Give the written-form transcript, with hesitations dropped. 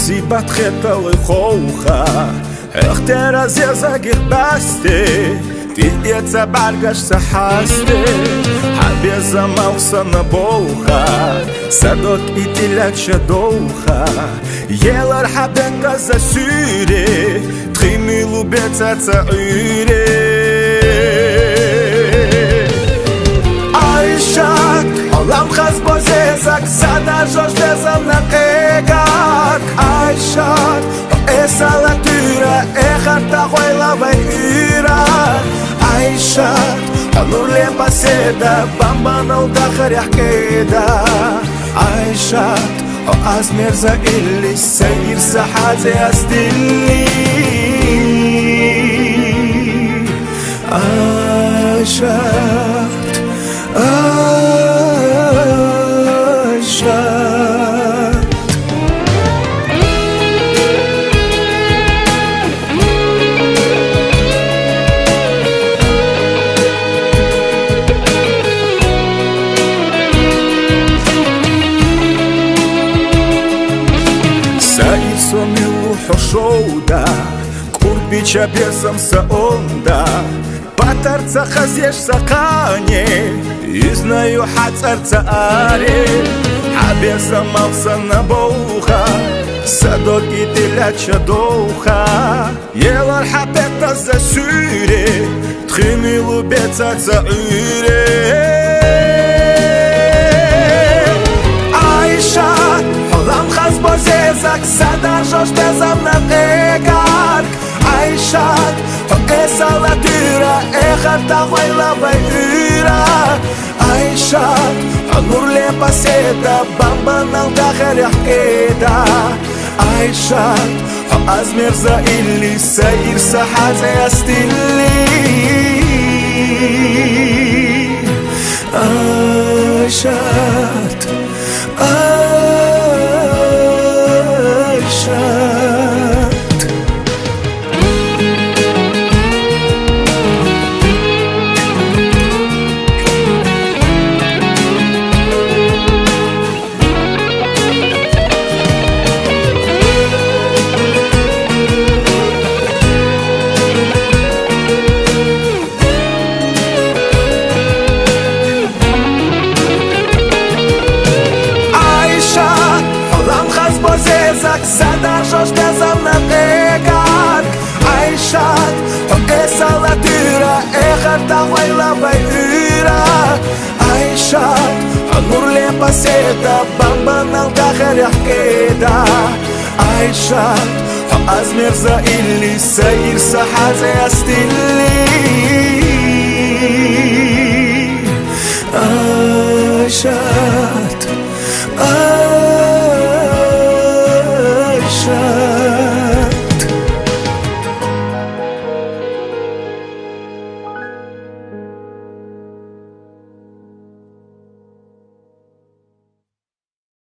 סיבת חטא לכוחה איך תרזז הגרבסתי תתייצא ברגש סחסתי הבזה מלסה נבוחה садок итилят шадоха елар хабенка за сюре тхими лубеца цаюре айшак алам хаз бозезак сада жош безам на кегак айшак esa la tyra ехарта хойлавай ира айшак Anur lempa seda, bambanau da kharihkeda Aishat, o azmerza illi Sayir sahaze asdilli Aishat, Aishat Сонилу хошоуда Курбича бесам саонда Патарца хазеш сакане И знаю хацарца аре Хабеса мавса набоуха Садоки тиляча доуха Елар хабета за сюре Тхимилу беца цаюре Айша Холам хаз бозезак Сада жош безам на кегак Айшат Ho esa la tyra Ехарта хойлавай ира Айшат Анур lempa seda Bambanau da kharihkeda Айшат Ho azmerza illi Sayir sahaze astilli Айшат Сада жош безам на кегак Айшат Ho esa la tyra Ехарта хойлавай ира Айшат Anur lempa seda Bambanau da kharihkeda Айшат Ho azmerza illi Sayir sahaze astilli Айшат